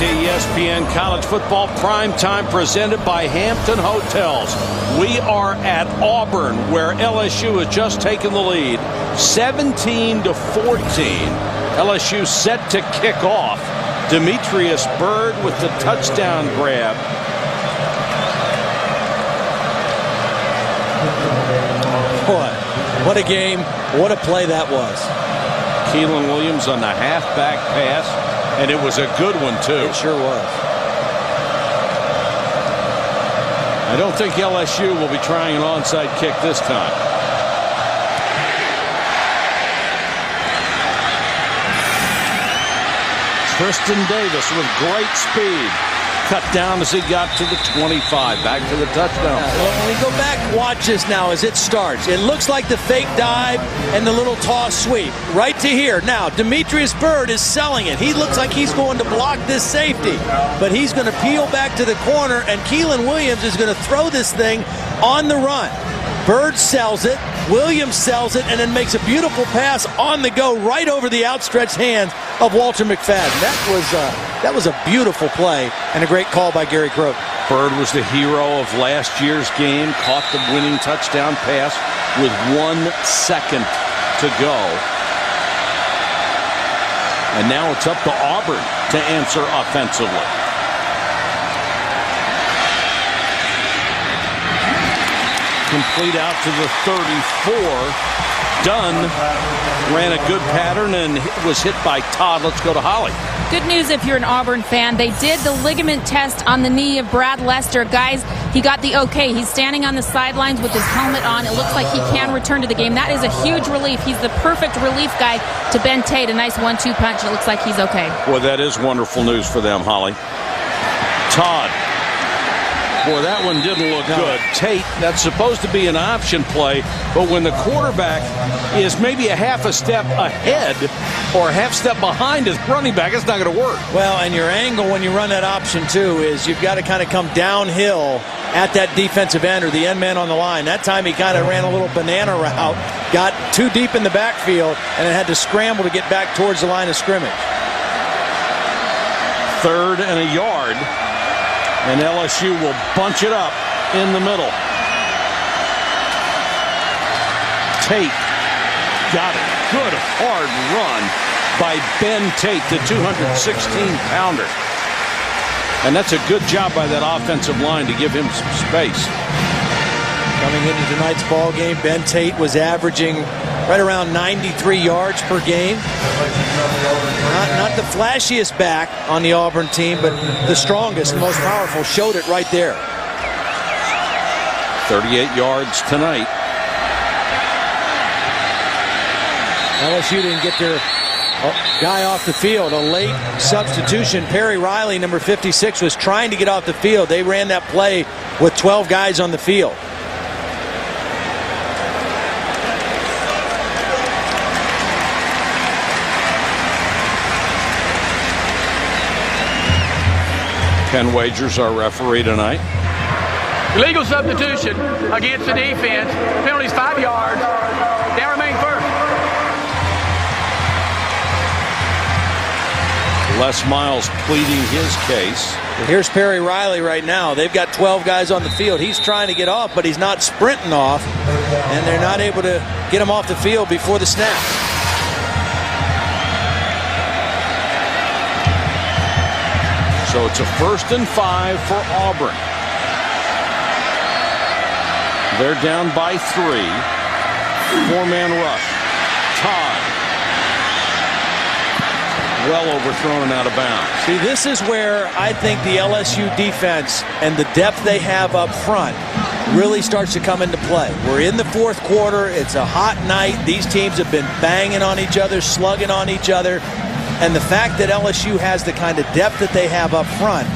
to ESPN College Football Primetime presented by Hampton Hotels. We are at Auburn, where LSU has just taken the lead, 17-14. LSU set to kick off. Demetrius Byrd with the touchdown grab. Boy, what a game. What a play that was. Keelan Williams on the halfback pass, and it was a good one, too. It sure was. I don't think LSU will be trying an onside kick this time. Tristan Davis with great speed. Cut down as he got to the 25. Back to the touchdown. When we go back, watch this now as it starts. It looks like the fake dive and the little toss sweep. Right to here. Now, Demetrius Byrd is selling it. He looks like he's going to block this safety. But he's going to peel back to the corner, and Keelan Williams is going to throw this thing on the run. Byrd sells it. Williams sells it and then makes a beautiful pass on the go right over the outstretched hands of Walter McFadden. That was a beautiful play and a great call by Gary Croak. Byrd was the hero of last year's game, caught the winning touchdown pass with 1 second to go. And now it's up to Auburn to answer offensively. Complete out to the 34. Dunn ran a good pattern and was hit by Todd. Let's go to Holly. Good news if you're an Auburn fan. They did the ligament test on the knee of Brad Lester. Guys, he got the okay. He's standing on the sidelines with his helmet on. It looks like he can return to the game. That is a huge relief. He's the perfect relief guy to Ben Tate. A nice 1-2 punch. It looks like he's okay. Boy, that is wonderful news for them, Holly. Todd. Boy, that one didn't look good. Tate, that's supposed to be an option play, but when the quarterback is maybe a half a step ahead or a half step behind his running back, it's not going to work. Well, and your angle when you run that option, too, is you've got to kind of come downhill at that defensive end or the end man on the line. That time he kind of ran a little banana route, got too deep in the backfield, and then had to scramble to get back towards the line of scrimmage. 3rd and a yard. And LSU will bunch it up in the middle. Tate got it. Good hard run by Ben Tate, the 216-pounder. And that's a good job by that offensive line to give him some space. Coming into tonight's ball game, Ben Tate was averaging right around 93 yards per game. Not the flashiest back on the Auburn team, but the strongest, most powerful. Showed it right there. 38 yards tonight. LSU didn't get their guy off the field. A late substitution. Perry Riley, number 56, was trying to get off the field. They ran that play with 12 guys on the field. Ken Wagers, our referee tonight. Illegal substitution against the defense. Penalty's 5 yards. Down remain first. Les Miles pleading his case. Here's Perry Riley right now. They've got 12 guys on the field. He's trying to get off, but he's not sprinting off, and they're not able to get him off the field before the snap. So it's a 1st and 5 for Auburn. They're down by 3. 4-man rush. Todd. Well overthrown and out of bounds. See, this is where I think the LSU defense and the depth they have up front really starts to come into play. We're in the 4th quarter. It's a hot night. These teams have been banging on each other, slugging on each other. And the fact that LSU has the kind of depth that they have up front,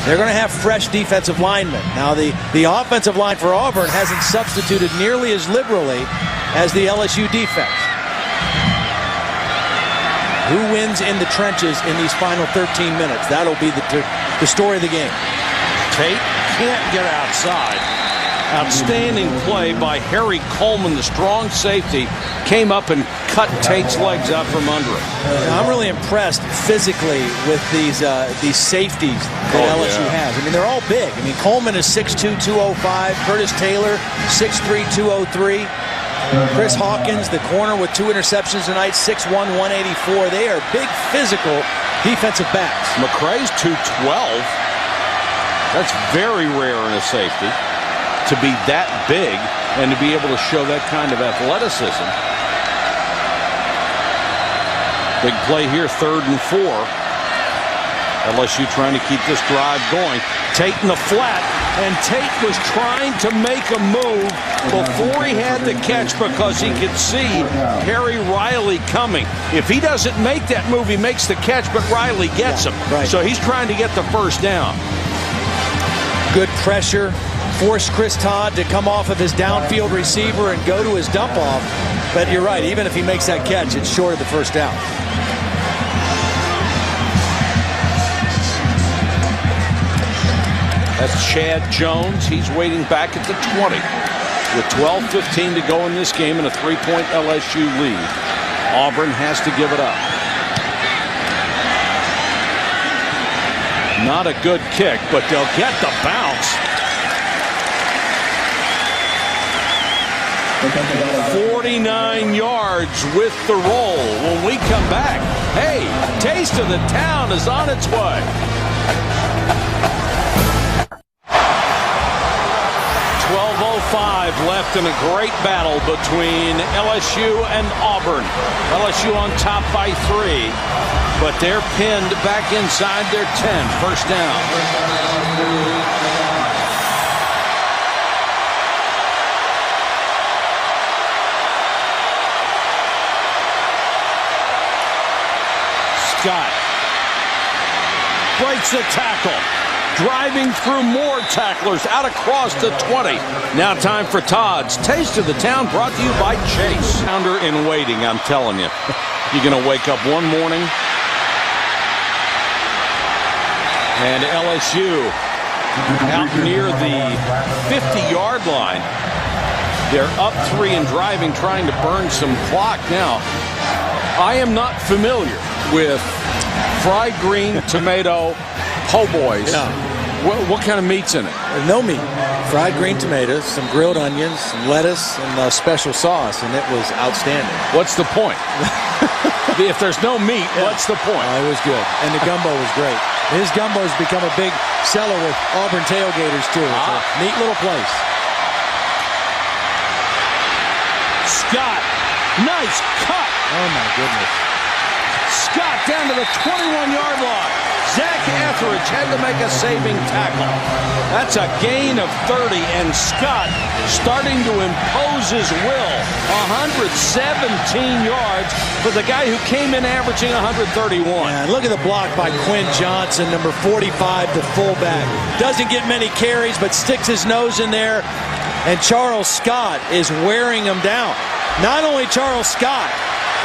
they're going to have fresh defensive linemen. Now, the offensive line for Auburn hasn't substituted nearly as liberally as the LSU defense. Who wins in the trenches in these final 13 minutes? That'll be the story of the game. Tate can't get outside. Outstanding play by Harry Coleman, the strong safety, came up and cut Tate's legs out from under him. I'm really impressed physically with these safeties that LSU has. I mean, they're all big. I mean, Coleman is 6'2", 205. Curtis Taylor, 6'3", 203. Chris Hawkins, the corner with 2 interceptions tonight, 6'1", 184. They are big, physical defensive backs. McCray's 212. That's very rare in a safety, to be that big and to be able to show that kind of athleticism. Big play here, 3rd and 4. LSU trying to keep this drive going. Tate in the flat, and Tate was trying to make a move before he had the catch because he could see Harry Riley coming. If he doesn't make that move, he makes the catch, but Riley gets him. Right. So he's trying to get the first down. Good pressure. Forced Chris Todd to come off of his downfield receiver and go to his dump off. But you're right, even if he makes that catch, it's short of the first down. That's Chad Jones. He's waiting back at the 20 with 12:15 to go in this game and a 3-point LSU lead. Auburn has to give it up. Not a good kick, but they'll get the bounce. 49 yards with the roll. When we come back, hey, Taste of the Town is on its way. 12:05 left in a great battle between LSU and Auburn. LSU on top by 3, but they're pinned back inside their 10. First down. Scott breaks the tackle, driving through more tacklers out across the 20. Now time for Todd's Taste of the Town, brought to you by Chase. Pounder in waiting, I'm telling you. You're going to wake up one morning and LSU out near the 50-yard line. They're up 3 and driving, trying to burn some clock. Now, I am not familiar with fried green tomato po' boys. Yeah. What kind of meat's in it? No meat. Fried green tomatoes, some grilled onions, some lettuce, and a special sauce, and it was outstanding. What's the point? If there's no meat, what's the point? It was good, and the gumbo was great. His gumbo has become a big seller with Auburn tailgaters, too. It's a neat little place. Scott, nice cut. Oh, my goodness. Scott down to the 21-yard line. Zach Etheridge had to make a saving tackle. That's a gain of 30, and Scott starting to impose his will. 117 yards for the guy who came in averaging 131. And look at the block by Quinn Johnson, number 45, the fullback. Doesn't get many carries, but sticks his nose in there, and Charles Scott is wearing him down. Not only Charles Scott,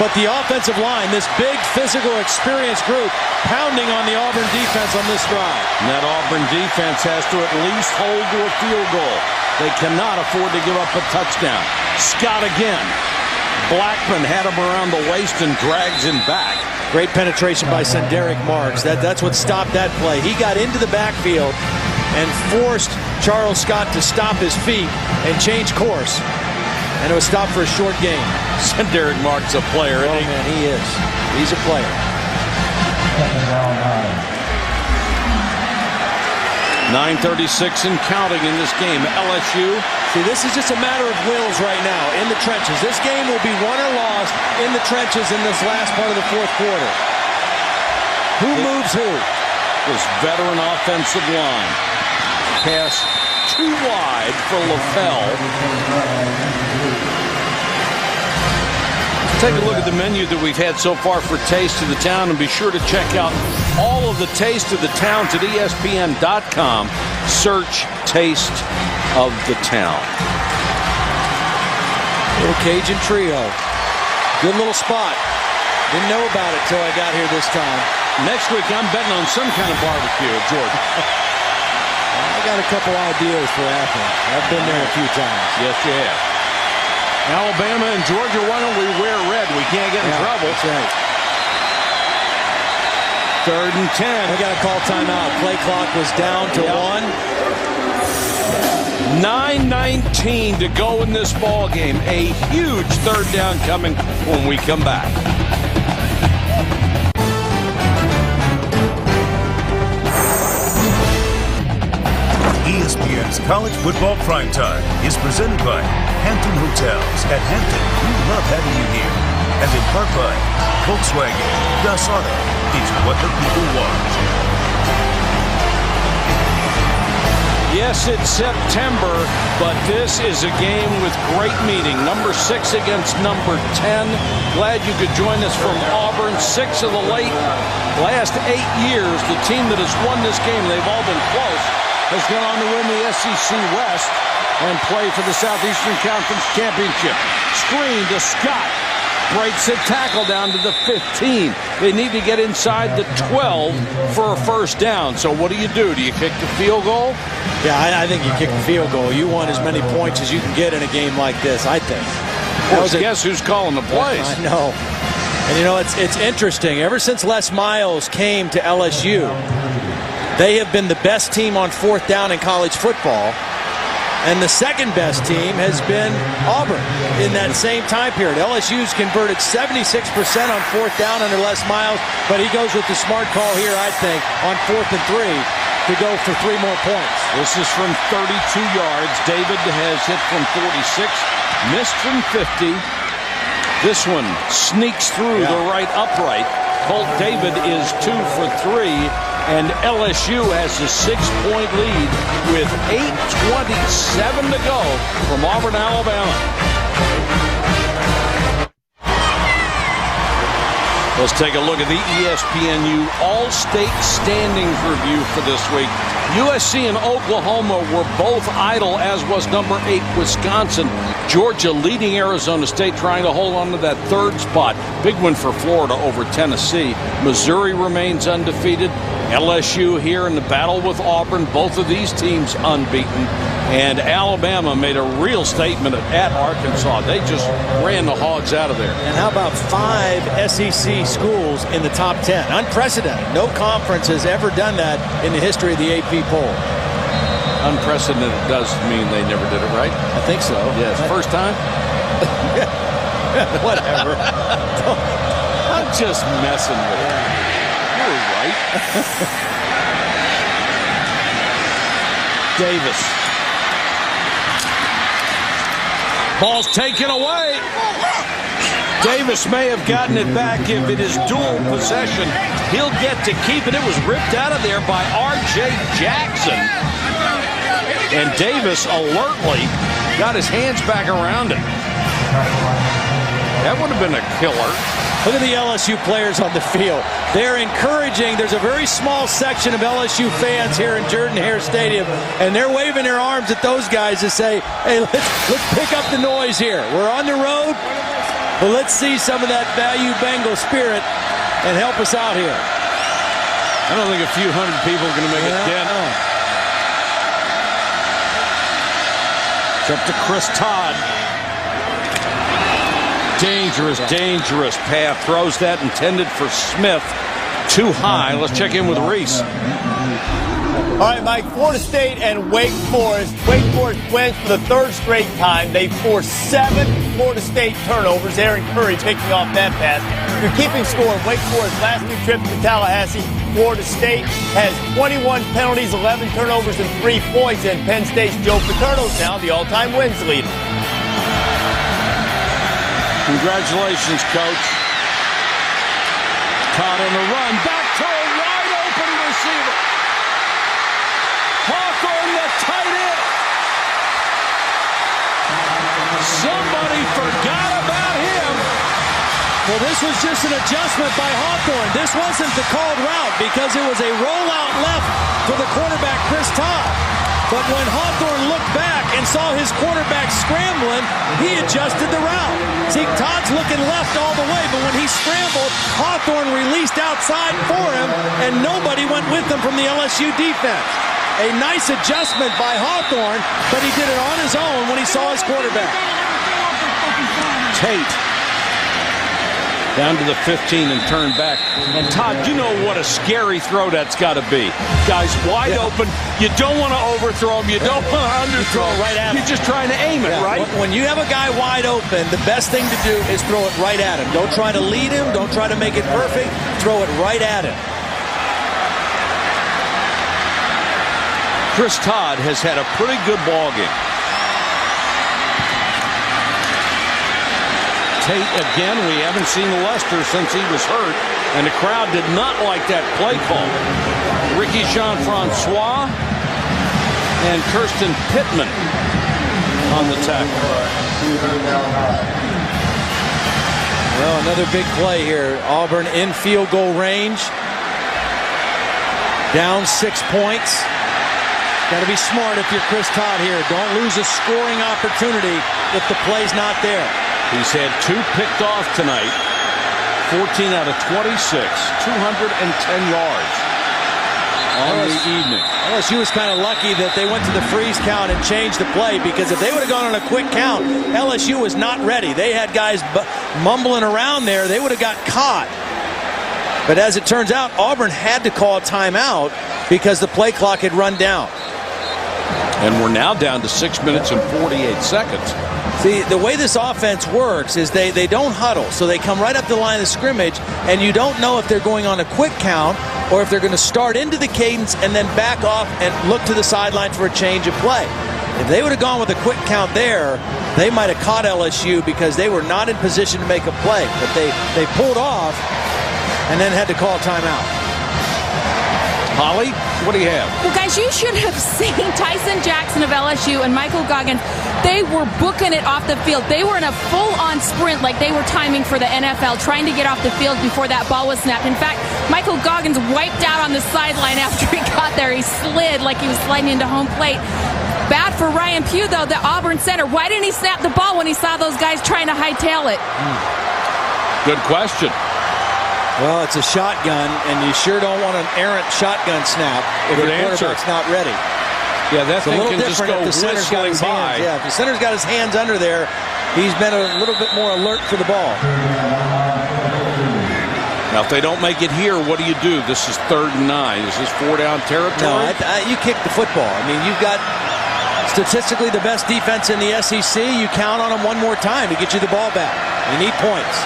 but the offensive line, this big, physical, experienced group, pounding on the Auburn defense on this drive. And that Auburn defense has to at least hold to a field goal. They cannot afford to give up a touchdown. Scott again. Blackman had him around the waist and drags him back. Great penetration by Senderick Marks. That's what stopped that play. He got into the backfield and forced Charles Scott to stop his feet and change course. And it was stopped for a short game. Derek Mark's a player, isn't he? Man, he is. He's a player. 9:36 and counting in this game. LSU. See, this is just a matter of wills right now in the trenches. This game will be won or lost in the trenches in this last part of the fourth quarter. Who moves who? This veteran offensive line. Pass too wide for LaFell. Take a look at the menu that we've had so far for Taste of the Town, and be sure to check out all of the Taste of the Towns at ESPN.com. Search Taste of the Town. Little Cajun trio. Good little spot. Didn't know about it till I got here this time. Next week, I'm betting on some kind of barbecue at Jordan. got a couple ideas for Athens. I've been there a few times. Yes, you have. Alabama and Georgia, why don't we wear red? We can't get in trouble. That's right. 3rd and 10. We got to call timeout. Play clock was down to 1. 9:19 to go in this ball game. A huge 3rd down coming when we come back. ESPN's College Football Primetime is presented by Hampton Hotels. At Hampton, we love having you here. And in part by Volkswagen. Das Auto. It's what the people want. Yes, it's September, but this is a game with great meaning. Number 6 against number 10. Glad you could join us from Auburn. 6 of the last 8 years, the team that has won this game, they've all been close, has gone on to win the SEC West and play for the Southeastern Conference Championship. Screen to Scott. Breaks a tackle down to the 15. They need to get inside the 12 for a 1st down. So what do? Do you kick the field goal? Yeah, I think you kick the field goal. You want as many points as you can get in a game like this, I think. Well, guess who's calling the plays? I know. And, you know, it's interesting. Ever since Les Miles came to LSU, they have been the best team on 4th down in college football. And the second best team has been Auburn in that same time period. LSU's converted 76% on 4th down under Les Miles, but he goes with the smart call here, I think, on 4th and 3 to go for 3 more points. This is from 32 yards. David has hit from 46, missed from 50. This one sneaks through the right upright. Colt David is 2 for 3. And LSU has a 6-point lead with 8:27 to go from Auburn, Alabama. Let's take a look at the ESPNU All-State Standings review for this week. USC and Oklahoma were both idle, as was number 8 Wisconsin. Georgia leading Arizona State, trying to hold on to that 3rd spot. Big win for Florida over Tennessee. Missouri remains undefeated. LSU here in the battle with Auburn. Both of these teams unbeaten. And Alabama made a real statement at Arkansas. They just ran the Hogs out of there. And how about 5 SEC schools in the top 10? Unprecedented. No conference has ever done that in the history of the AP poll. Unprecedented does mean they never did it right. I think so. Yes. First time? Whatever. I'm just messing with you. You're right. Davis. Ball's taken away. Davis may have gotten it back if it is dual possession. He'll get to keep it. It was ripped out of there by R.J. Jackson. And Davis alertly got his hands back around it. That would have been a killer. Look at the LSU players on the field. They're encouraging. There's a very small section of LSU fans here in Jordan-Hare Stadium, and they're waving their arms at those guys to say, hey, let's pick up the noise here. We're on the road, but let's see some of that Value Bengal spirit and help us out here. I don't think a few hundred people are going to make a dent. It's up to Chris Todd. Dangerous path. Throws that intended for Smith. Too high. Let's check in with Reese. All right, Mike, Florida State and Wake Forest. Wake Forest wins for the 3rd straight time. They forced 7 Florida State turnovers. Aaron Curry picking off that pass. If you're keeping score, Wake Forest last 2 trips to Tallahassee. Florida State has 21 penalties, 11 turnovers, and 3 points. And Penn State's Joe Paterno's now the all-time wins leader. Congratulations, Coach. Caught on the run. Back to a wide-open receiver. Hawthorne, the tight end. Somebody forgot about him. Well, this was just an adjustment by Hawthorne. This wasn't the called route because it was a rollout left for the quarterback, Chris Todd. But when Hawthorne looked back and saw his quarterback scrambling, he adjusted the route. See, Todd's looking left all the way, but when he scrambled, Hawthorne released outside for him, and nobody went with him from the LSU defense. A nice adjustment by Hawthorne, but he did it on his own when he saw his quarterback. Tate down to the 15 and turned back. And Todd, you know what a scary throw that's got to be. Guys wide open. You don't want to overthrow him. You don't want to underthrow him. Right at him. You're just trying to aim it, right? When you have a guy wide open, the best thing to do is throw it right at him. Don't try to lead him. Don't try to make it perfect. Throw it right at him. Chris Todd has had a pretty good ball game. Tate again. We haven't seen Lester since he was hurt, and the crowd did not like that play call. Ricky Jean-Francois and Kirsten Pittman on the tackle. Well, another big play here. Auburn in field goal range. Down 6 points. Got to be smart if you're Chris Todd here. Don't lose a scoring opportunity if the play's not there. He's had 2 picked off tonight. 14 out of 26. 210 yards on the evening. LSU was kind of lucky that they went to the freeze count and changed the play, because if they would have gone on a quick count, LSU was not ready. They had guys mumbling around there. They would have got caught. But as it turns out, Auburn had to call a timeout because the play clock had run down. And we're now down to 6 minutes and 48 seconds. See, the way this offense works is they don't huddle. So they come right up to the line of scrimmage, and you don't know if they're going on a quick count or if they're going to start into the cadence and then back off and look to the sideline for a change of play. If they would have gone with a quick count there, they might have caught LSU because they were not in position to make a play. But they pulled off and then had to call a timeout. Holly, what do you have? Well, guys, you should have seen Tyson Jackson of LSU and Michael Goggins. They were booking it off the field. They were in a full-on sprint like they were timing for the NFL, trying to get off the field before that ball was snapped. In fact, Michael Goggins wiped out on the sideline after he got there. He slid like he was sliding into home plate. Bad for Ryan Pugh, though, the Auburn center. Why didn't he snap the ball when he saw those guys trying to hightail it? Good question. Well, it's a shotgun, and you sure don't want an errant shotgun snap if your quarterback's not ready. Yeah, that thing can just go if the center's got his by. hands. Yeah, if the center's got his hands under there, he's been a little bit more alert for the ball. Now, if they don't make it here, what do you do? This is 3rd and 9. Is this 4-down territory? No, you kick the football. I mean, you've got statistically the best defense in the SEC. You count on them one more time to get you the ball back. You need points.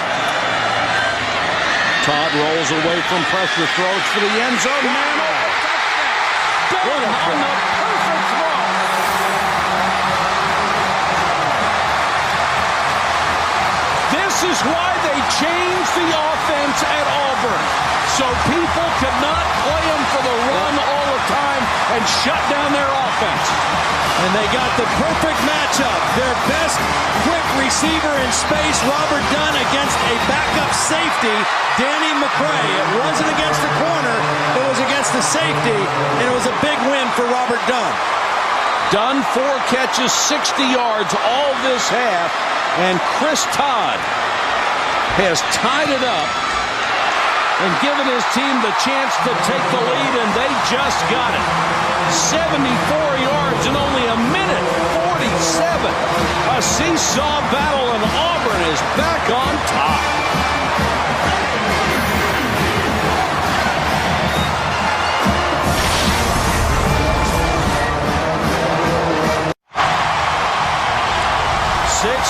Todd rolls away from pressure, throws for the end zone. Man, on the perfect throw. This is why they changed the offense at Auburn, so people could not play them for the run all the time and shut down their offense. And they got the perfect matchup. Their best quick receiver in space, Robert Dunn, against a backup safety, Danny McCray. It wasn't against the corner, it was against the safety, and it was a big win for Robert Dunn. Dunn, 4 catches, 60 yards all this half, and Chris Todd has tied it up and given his team the chance to take the lead, and they just got it. 74 yards in only a minute 47. A seesaw battle, and Auburn is back on top.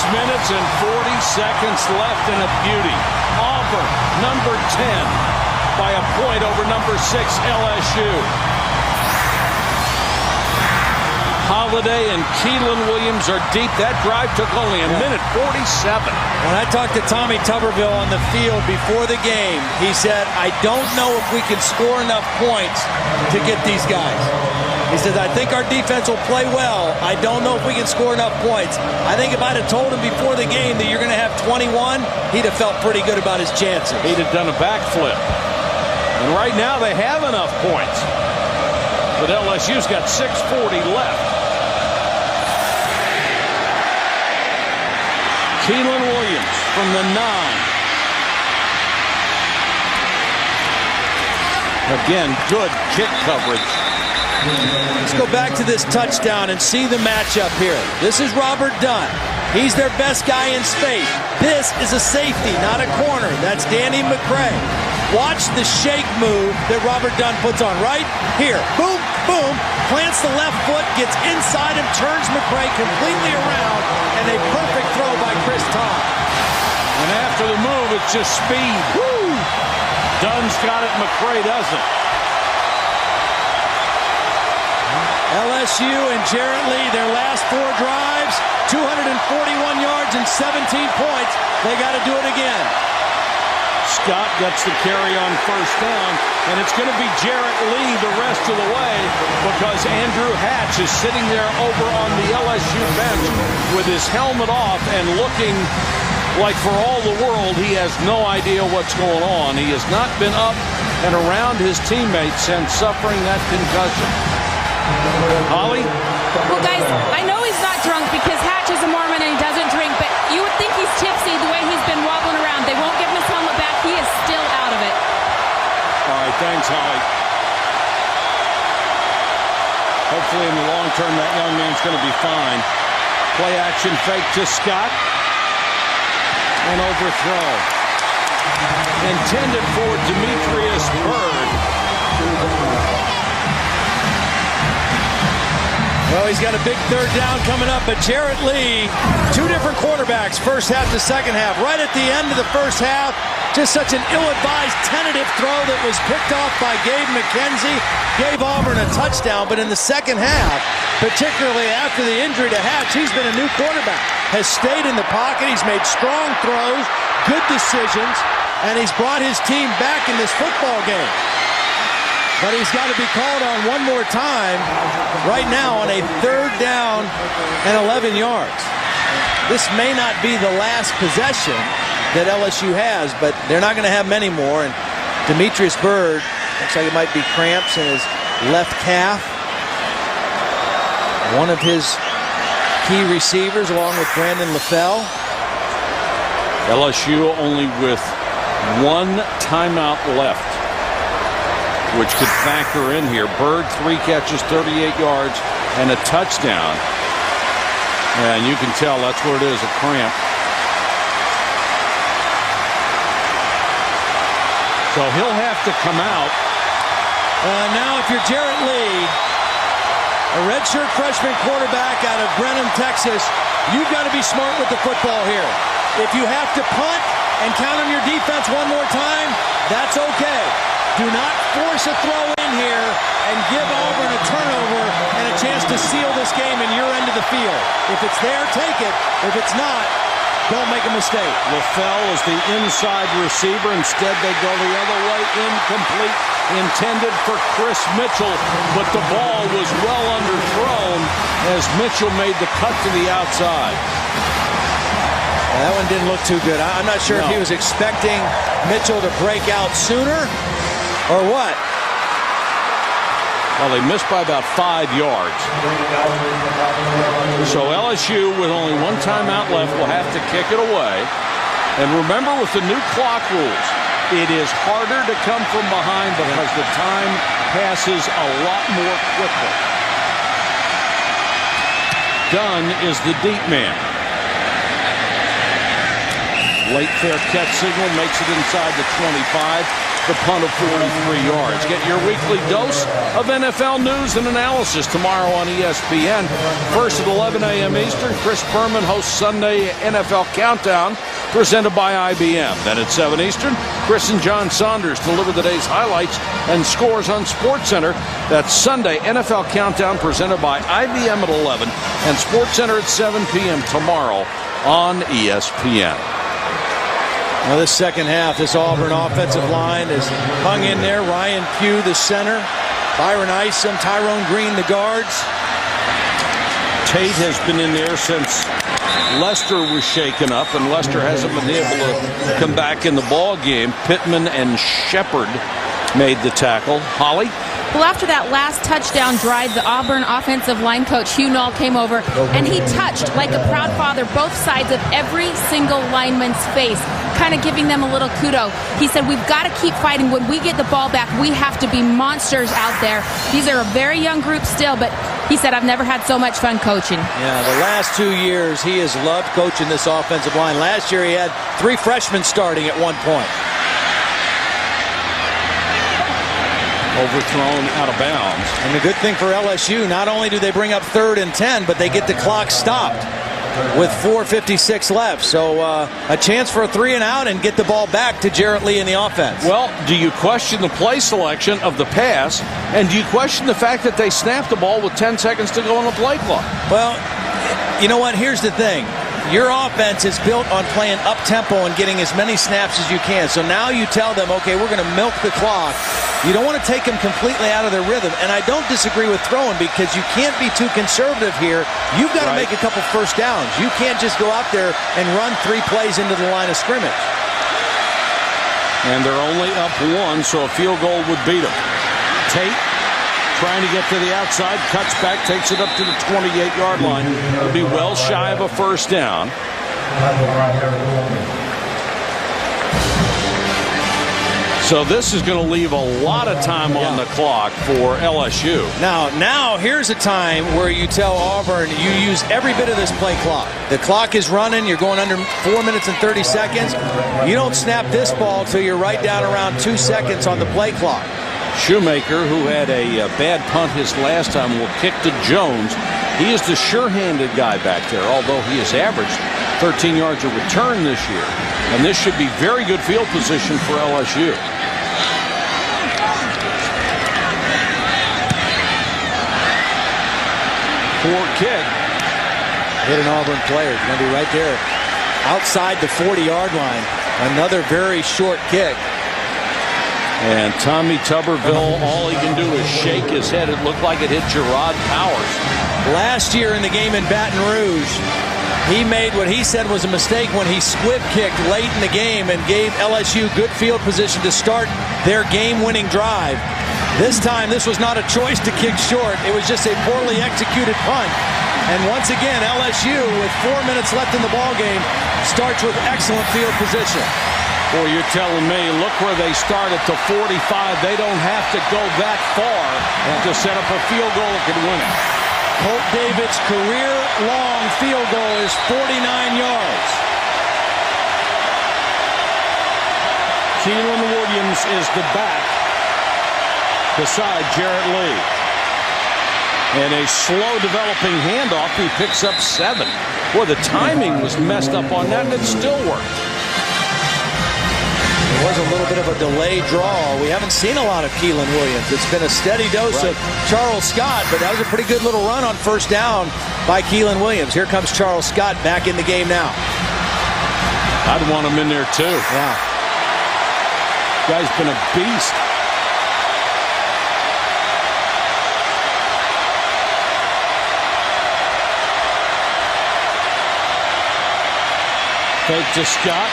Minutes and 40 seconds left in a beauty. Auburn, number 10, by a point over number 6, LSU. Holiday and Keelan Williams are deep. That drive took only a minute 47. When I talked to Tommy Tuberville on the field before the game, he said, I don't know if we can score enough points to get these guys. He says, I think our defense will play well. I don't know if we can score enough points. I think if I'd have told him before the game that you're going to have 21, he'd have felt pretty good about his chances. He'd have done a backflip. And right now they have enough points. But LSU's got 6:40 left. Keelan Williams from the 9. Again, good kick coverage Let's go back to this touchdown and see the matchup here. This is Robert Dunn. He's their best guy in space. This is a safety, not a corner. That's Danny McCray. Watch the shake move that Robert Dunn puts on right here. Boom, boom, plants the left foot, gets inside him, turns McCray completely around, and a perfect throw by Chris Todd. And after the move, it's just speed. Woo! Dunn's got it, McCray doesn't. LSU and Jarrett Lee, their last 4 drives, 241 yards and 17 points. They got to do it again. Scott gets the carry on first down, and it's going to be Jarrett Lee the rest of the way because Andrew Hatch is sitting there over on the LSU bench with his helmet off and looking like for all the world he has no idea what's going on. He has not been up and around his teammates since suffering that concussion. Holly? Well, guys, I know he's not drunk because Hatch is a Mormon and he doesn't drink, but you would think he's tipsy the way he's been wobbling around. They won't give him his helmet back. He is still out of it. All right, thanks, Holly. Hopefully in the long term that young man's going to be fine. Play action fake to Scott. An overthrow. Intended for Demetrius Byrd. Well, he's got a big 3rd down coming up, but Jarrett Lee, 2 different quarterbacks, first half to second half. Right at the end of the first half, just such an ill-advised tentative throw that was picked off by Gabe McKenzie, gave Auburn a touchdown. But in the second half, particularly after the injury to Hatch, he's been a new quarterback, has stayed in the pocket, he's made strong throws, good decisions, and he's brought his team back in this football game. But he's got to be called on one more time right now on a 3rd down and 11 yards. This may not be the last possession that LSU has, but they're not going to have many more. And Demetrius Byrd looks like it might be cramps in his left calf. One of his key receivers along with Brandon LaFell. LSU only with 1 timeout left, which could factor in here. Byrd, 3 catches, 38 yards, and a touchdown. And you can tell that's what it is, a cramp. So he'll have to come out. Now if you're Jarrett Lee, a redshirt freshman quarterback out of Brenham, Texas, you've got to be smart with the football here. If you have to punt and count on your defense one more time, that's okay. Do not force a throw in here and give Auburn a turnover and a chance to seal this game in your end of the field. If it's there, take it. If it's not, don't make a mistake. LaFell is the inside receiver. Instead, they go the other way. Incomplete. Intended for Chris Mitchell, but the ball was well underthrown as Mitchell made the cut to the outside. That one didn't look too good. I'm not sure if he was expecting Mitchell to break out sooner or what. Well, they missed by about 5 yards. So LSU, with only 1 timeout left, will have to kick it away. And remember, with the new clock rules, it is harder to come from behind because the time passes a lot more quickly. Dunn is the deep man. Late fair catch signal makes it inside the 25. The punt of 43 yards. Get your weekly dose of NFL news and analysis tomorrow on ESPN. First at 11 a.m. Eastern, Chris Berman hosts Sunday NFL Countdown presented by IBM. Then at 7 Eastern, Chris and John Saunders deliver the day's highlights and scores on SportsCenter. That's Sunday NFL Countdown presented by IBM at 11 and SportsCenter at 7 p.m. tomorrow on ESPN. Well, this second half, this Auburn offensive line is hung in there. Ryan Pugh, the center. Byron Isom, Tyrone Green, the guards. Tate has been in there since Lester was shaken up, and Lester hasn't been able to come back in the ball game. Pittman and Shepard made the tackle. Holly? Well, after that last touchdown drive, the Auburn offensive line coach, Hugh Null, came over, and he touched, like a proud father, both sides of every single lineman's face. kind of giving them a little kudo. He said, we've got to keep fighting. When we get the ball back, we have to be monsters out there. These are a very young group still, but he said, I've never had so much fun coaching. Yeah, the last 2 years, he has loved coaching this offensive line. Last year, he had 3 freshmen starting at one point. Overthrown out of bounds. And the good thing for LSU, not only do they bring up 3rd and 10, but they get the clock stopped with 4:56 left. So a chance for a 3 and out and get the ball back to Jarrett Lee in the offense. Well, do you question the play selection of the pass, and do you question the fact that they snapped the ball with 10 seconds to go on the play clock? Well, you know what? Here's the thing. Your offense is built on playing up-tempo and getting as many snaps as you can. So now you tell them, okay, we're going to milk the clock. You don't want to take them completely out of their rhythm. And I don't disagree with throwing because you can't be too conservative here. You've got to make a couple first downs. You can't just go out there and run 3 plays into the line of scrimmage. And they're only up 1, so a field goal would beat them. Tate trying to get to the outside, cuts back, takes it up to the 28-yard line. It'll be well shy of a first down. So this is going to leave a lot of time on the clock for LSU. Now here's a time where you tell Auburn you use every bit of this play clock. The clock is running. You're going under 4 minutes and 30 seconds. You don't snap this ball till you're right down around 2 seconds on the play clock. Shoemaker, who had a bad punt his last time, will kick to Jones. He is the sure-handed guy back there, although he has averaged 13 yards a return this year. And this should be very good field position for LSU. Poor kick. Hit an Auburn player. It's going to be right there outside the 40-yard line. Another very short kick. And Tommy Tuberville, all he can do is shake his head. It looked like it hit Gerard Powers. Last year in the game in Baton Rouge, he made what he said was a mistake when he squib kicked late in the game and gave LSU good field position to start their game-winning drive. This time, this was not a choice to kick short. It was just a poorly executed punt. And once again, LSU, with 4 minutes left in the ballgame, starts with excellent field position. Boy, you're telling me, look where they start at the 45. They don't have to go that far to set up a field goal that could win it. Colt David's career-long field goal is 49 yards. Keelan Williams is the back beside Jarrett Lee. And a slow-developing handoff, he picks up 7. Boy, the timing was messed up on that, and it still worked. It was a little bit of a delayed draw. We haven't seen a lot of Keelan Williams. It's been a steady dose of Charles Scott, but that was a pretty good little run on first down by Keelan Williams. Here comes Charles Scott back in the game now. I'd want him in there, too. Yeah. Guy's been a beast. Fake to Scott.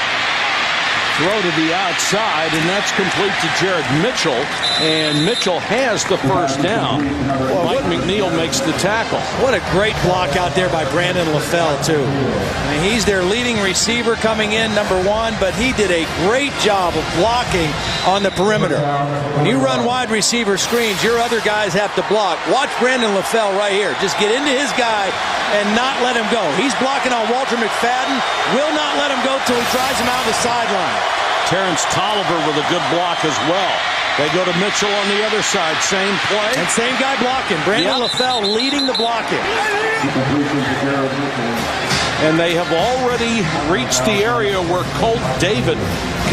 Throw to the outside, and that's complete to Jared Mitchell. And Mitchell has the first down. Mike McNeil makes the tackle. What a great block out there by Brandon LaFell, too. I mean, he's their leading receiver coming in, number 1, but he did a great job of blocking on the perimeter. When you run wide receiver screens, your other guys have to block. Watch Brandon LaFell right here. Just get into his guy and not let him go. He's blocking on Walter McFadden. Will not let him go till he drives him out of the sideline. Terrence Tolliver with a good block as well. They go to Mitchell on the other side. Same play. And same guy blocking. Brandon LaFell leading the blocking. And they have already reached the area where Colt David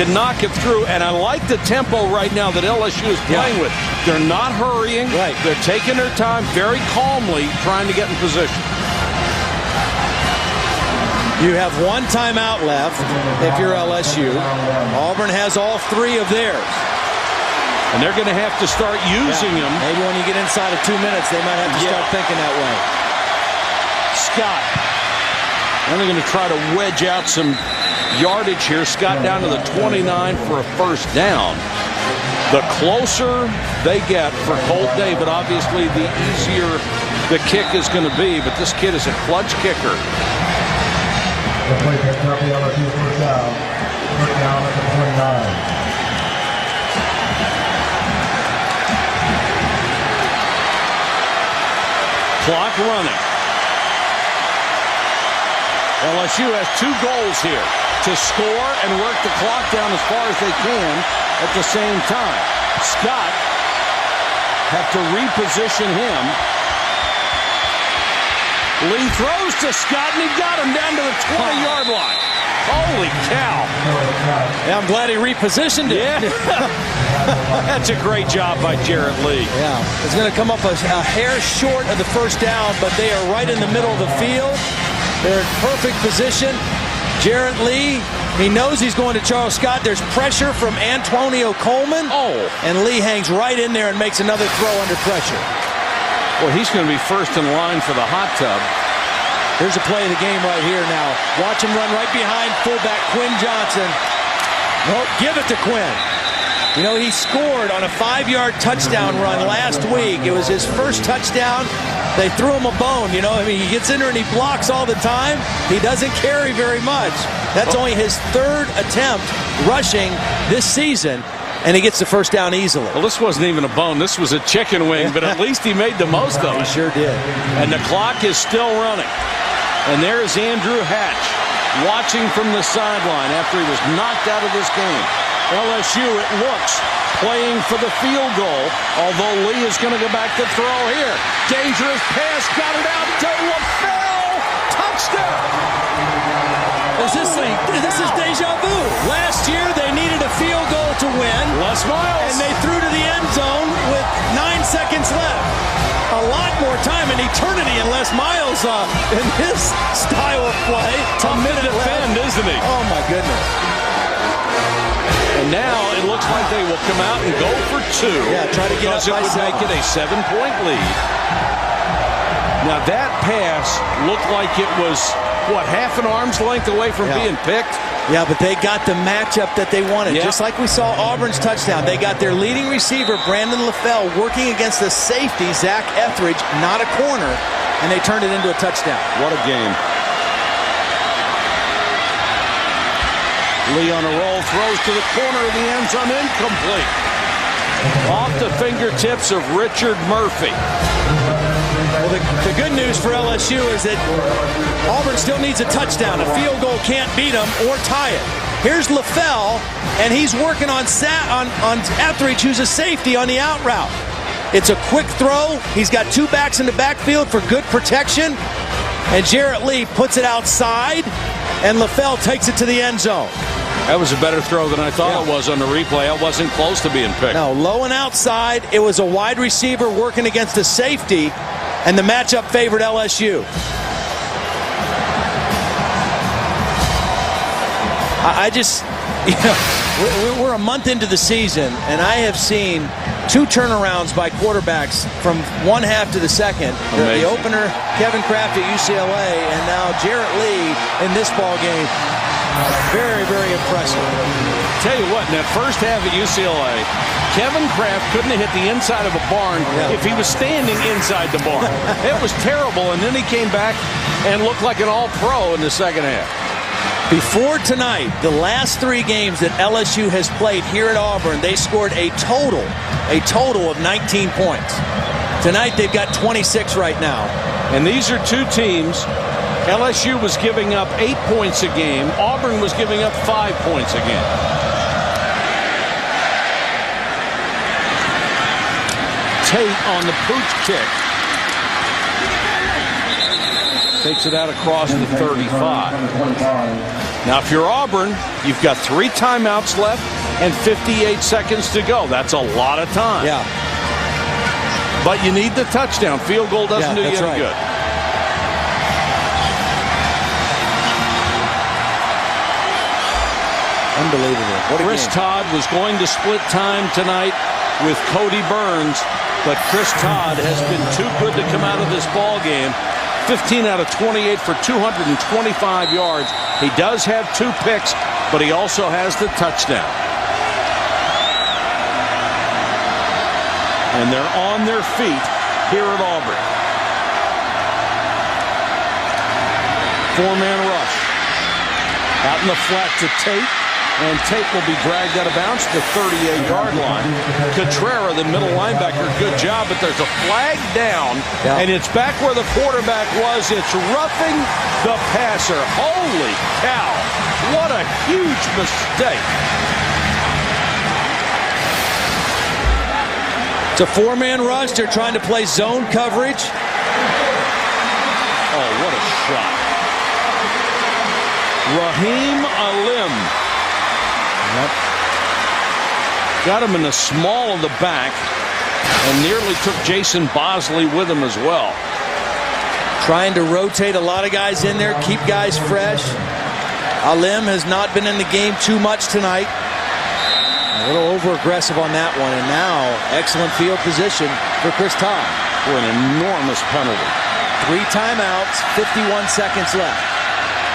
can knock it through. And I like the tempo right now that LSU is playing with. They're not hurrying. They're taking their time very calmly, trying to get in position. You have 1 timeout left if you're LSU. Auburn has all 3 of theirs. And they're going to have to start using them. Maybe when you get inside of 2 minutes, they might have to start thinking that way. Scott. And they're going to try to wedge out some yardage here. Scott down to the 29 for a first down. The closer they get for Colt David, obviously the easier the kick is going to be. But this kid is a clutch kicker. Down at the 29. Clock running. LSU has 2 goals here: to score and work the clock down as far as they can at the same time. Scott have to reposition him. Lee throws to Scott, and he got him down to the 20-yard line. Holy cow. Yeah, I'm glad he repositioned it. Yeah. That's a great job by Jarrett Lee. Yeah, it's going to come up a hair short of the first down, but they are right in the middle of the field. They're in perfect position. Jarrett Lee, he knows he's going to Charles Scott. There's pressure from Antonio Coleman. Oh. And Lee hangs right in there and makes another throw under pressure. Well, he's going to be first in line for the hot tub. Here's a play of the game right here now. Watch him run right behind fullback Quinn Johnson. Well, give it to Quinn. You know, he scored on a 5-yard touchdown run last week. It was his first touchdown. They threw him a bone. You know, I mean, he gets in there and he blocks all the time. He doesn't carry very much. That's only his 3rd attempt rushing this season, and he gets the first down easily. Well, this wasn't even a bone. This was a chicken wing, but at least he made the most of it. He sure did. And the clock is still running. And there is Andrew Hatch watching from the sideline after he was knocked out of this game. LSU, it looks, playing for the field goal, although Lee is going to go back to throw here. Dangerous pass, got it out to LaFell. Touchdown! This is deja vu. Last year, they needed a field goal to win. Les Miles. And they threw to the end zone with 9 seconds left. A lot more time, an eternity in Les Miles in his style of play. A minute defend, isn't he? Oh, my goodness. And now it looks like they will come out and go for 2. Yeah, try to get up by 7. Because it would make it a 7-point lead. Now that pass looked like it was, what, half an arm's length away from being picked? Yeah, but they got the matchup that they wanted. Yep. Just like we saw Auburn's touchdown. They got their leading receiver, Brandon LaFell, working against the safety, Zach Etheridge, not a corner, and they turned it into a touchdown. What a game. Lee on a roll, throws to the corner of the end zone, incomplete. Off the fingertips of Richard Murphy. Well, the good news for LSU is that Auburn still needs a touchdown. A field goal can't beat them or tie it. Here's LaFell, and he's working on Etheridge, who's a safety on the out route. It's a quick throw. He's got 2 backs in the backfield for good protection. And Jarrett Lee puts it outside, and LaFell takes it to the end zone. That was a better throw than I thought it was on the replay. It wasn't close to being picked. No, low and outside. It was a wide receiver working against a safety, and the matchup favored LSU. We're a month into the season, and I have seen 2 turnarounds by quarterbacks from one half to the second. The opener, Kevin Kraft at UCLA, and now Jarrett Lee in this ball game. Very, very impressive. Tell you what, in that first half at UCLA, Kevin Kraft couldn't have hit the inside of a barn if he was standing inside the barn. It was terrible, and then he came back and looked like an all-pro in the second half. Before tonight, the last 3 games that LSU has played here at Auburn, they scored a total of 19 points. Tonight, they've got 26 right now. And these are 2 teams. LSU was giving up 8 points a game. Auburn was giving up 5 points a game. Tate on the pooch kick. Takes it out across the 35. Now, if you're Auburn, you've got 3 timeouts left and 58 seconds to go. That's a lot of time. Yeah. But you need the touchdown. Field goal doesn't do you any good. Unbelievable. What a Chris game. Todd was going to split time tonight with Cody Burns, but Chris Todd has been too good to come out of this ball game. 15 out of 28 for 225 yards. He does have 2 picks, but he also has the touchdown. And they're on their feet here at Auburn. 4-man rush. Out in the flat to Tate. And Tate will be dragged out of bounds to the 38-yard line. Cotrera, the middle linebacker, good job, but there's a flag down, and it's back where the quarterback was. It's roughing the passer. Holy cow. What a huge mistake. It's a four-man rush. They're trying to play zone coverage. Oh, what a shot. Raheem Alim. Got him in the small of the back and nearly took Jason Bosley with him as well. Trying to rotate a lot of guys in there, keep guys fresh. Alim has not been in the game too much tonight. A little over-aggressive on that one, and now excellent field position for Chris Todd. For an enormous penalty. 3 timeouts, 51 seconds left.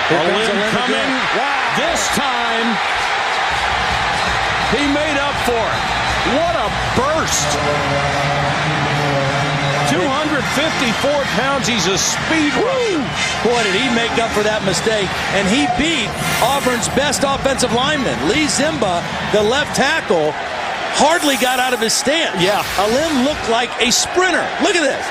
Here comes Alim coming. Wow. This time, he made up for it. What a burst. 254 pounds. He's a speed rusher. Boy, did he make up for that mistake. And he beat Auburn's best offensive lineman. Lee Zimba, the left tackle, hardly got out of his stance. Yeah. Alim looked like a sprinter. Look at this.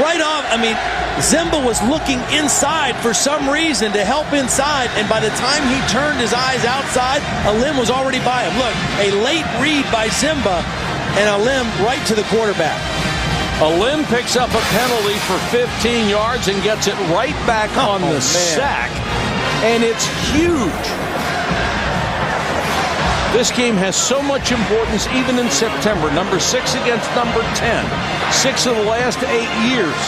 Right off, I mean, Zimba was looking inside for some reason to help inside, and by the time he turned his eyes outside, Alim was already by him. Look, a late read by Zimba, and Alim right to the quarterback. Alim picks up a penalty for 15 yards and gets it right back on the sack, and it's huge. This game has so much importance even in September. Number 6 against number 10. 6 of the last 8 years.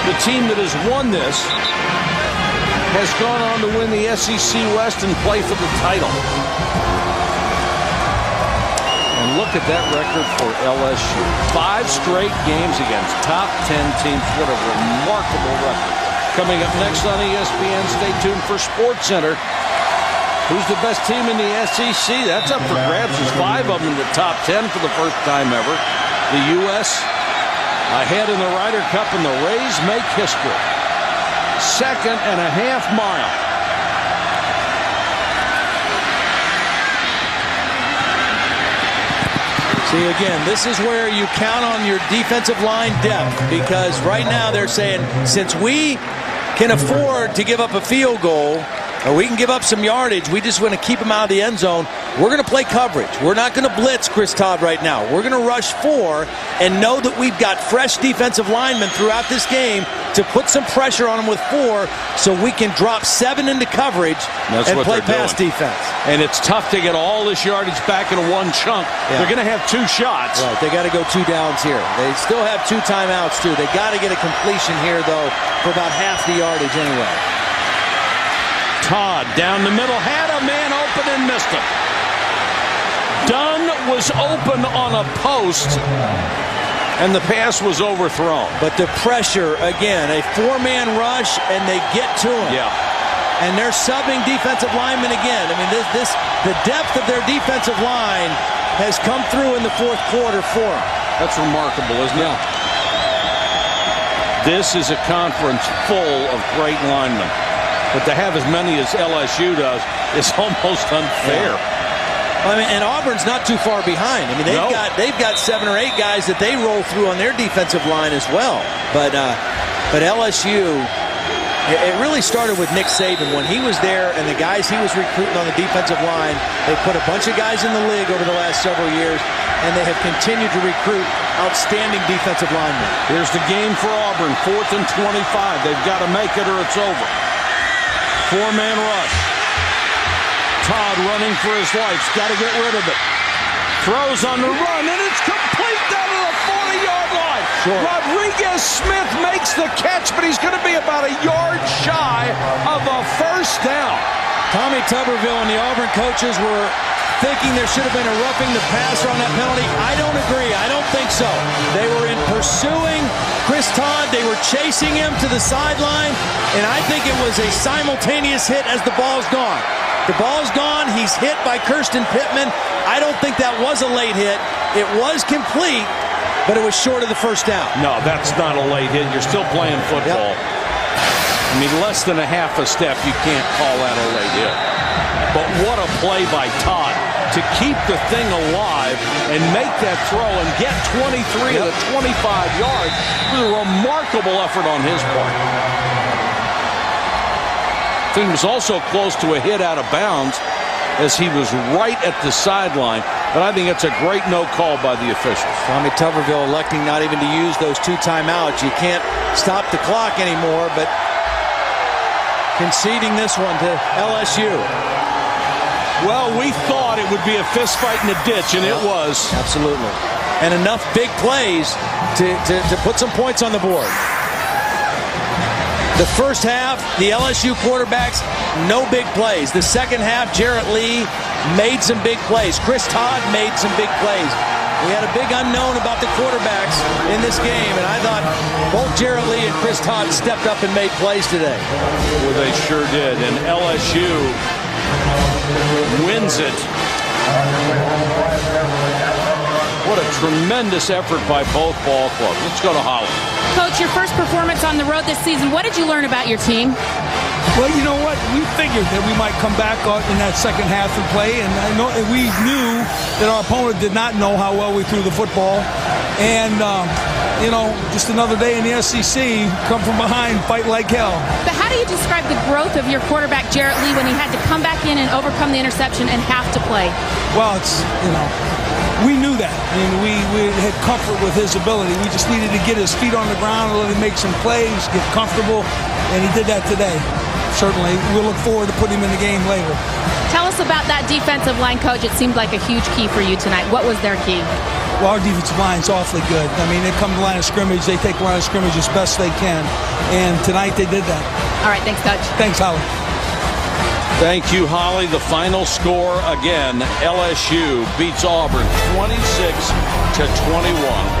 The team that has won this has gone on to win the SEC West and play for the title. And look at that record for LSU. 5 straight games against top 10 teams. What a remarkable record. Coming up next on ESPN, stay tuned for SportsCenter. Who's the best team in the SEC? That's up for grabs. There's 5 of them in the top 10 for the first time ever. The U.S. ahead in the Ryder Cup, and the Rays make history. 2.5 miles. See, again, this is where you count on your defensive line depth, because right now they're saying, since we can afford to give up a field goal, or we can give up some yardage, we just want to keep them out of the end zone. We're going to play coverage. We're not going to blitz Chris Todd right now. We're going to rush 4 and know that we've got fresh defensive linemen throughout this game to put some pressure on them with 4 so we can drop 7 into coverage and play pass defense. And it's tough to get all this yardage back in one chunk. Yeah. They're going to have 2 shots. Right, they got to go 2 downs here. They still have 2 timeouts, too. They got to get a completion here, though, for about half the yardage anyway. Todd down the middle, had a man open and missed him. Dunn was open on a post, and the pass was overthrown. But the pressure, again, a 4-man rush, and they get to him. Yeah. And they're subbing defensive linemen again. I mean, the depth of their defensive line has come through in the 4th quarter for them. That's remarkable, isn't it? This is a conference full of great linemen. But to have as many as LSU does is almost unfair. I mean, and Auburn's not too far behind. I mean, they've got 7 or 8 guys that they roll through on their defensive line as well. But LSU, it really started with Nick Saban when he was there, and the guys he was recruiting on the defensive line. They put a bunch of guys in the league over the last several years, and they have continued to recruit outstanding defensive linemen. Here's the game for Auburn, 4th and 25. They've got to make it or it's over. 4-man rush. Todd running for his life. Got to get rid of it. Throws on the run, and it's complete down to the 40-yard line. Sure. Rodriguez-Smith makes the catch, but he's going to be about a yard shy of a first down. Tommy Tuberville and the Auburn coaches were thinking there should have been a roughing the passer on that penalty. I don't agree. I don't think so. They were in pursuing Chris Todd. They were chasing him to the sideline, and I think it was a simultaneous hit as the ball's gone. The ball's gone. He's hit by Kirsten Pittman. I don't think that was a late hit. It was complete, but it was short of the first down. No, that's not a late hit. You're still playing football. Yep. I mean, less than a half a step, you can't call that a late hit. But what What a play by Todd to keep the thing alive and make that throw and get 23 of the 25 yards. It was a remarkable effort on his part. Thing was also close to a hit out of bounds as he was right at the sideline. But I think it's a great no call by the officials. Tommy Tuberville electing not even to use those 2 timeouts. You can't stop the clock anymore, but conceding this one to LSU. Well, we thought it would be a fist fight in the ditch, and it was. Absolutely. And enough big plays to put some points on the board. The first half, the LSU quarterbacks, no big plays. The second half, Jarrett Lee made some big plays. Chris Todd made some big plays. We had a big unknown about the quarterbacks in this game, and I thought both Jarrett Lee and Chris Todd stepped up and made plays today. Well, they sure did, and LSU wins it. What a tremendous effort by both ball clubs. Let's go to Holly. Coach, your first performance on the road this season, what did you learn about your team? Well, you know what? We figured that we might come back in that second half and play, and we knew that our opponent did not know how well we threw the football. And, just another day in the SEC, come from behind, fight like hell. But how do you describe the growth of your quarterback, Jarrett Lee, when he had to come back in and overcome the interception and have to play? Well, we knew that. I mean, we had comfort with his ability. We just needed to get his feet on the ground and let him make some plays, get comfortable, and he did that today. Certainly, we'll look forward to putting him in the game later. Tell us about that defensive line, Coach. It seemed like a huge key for you tonight. What was their key? Well, our defensive line is awfully good. I mean, they come to the line of scrimmage. They take the line of scrimmage as best they can. And tonight they did that. All right, thanks, Coach. Thanks, Holly. Thank you, Holly. The final score again, LSU beats Auburn 26-21.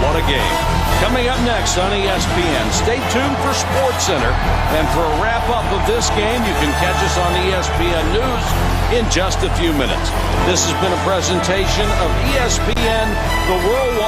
What a game. Coming up next on ESPN, stay tuned for SportsCenter. And for a wrap-up of this game, you can catch us on ESPN News in just a few minutes. This has been a presentation of ESPN, the worldwide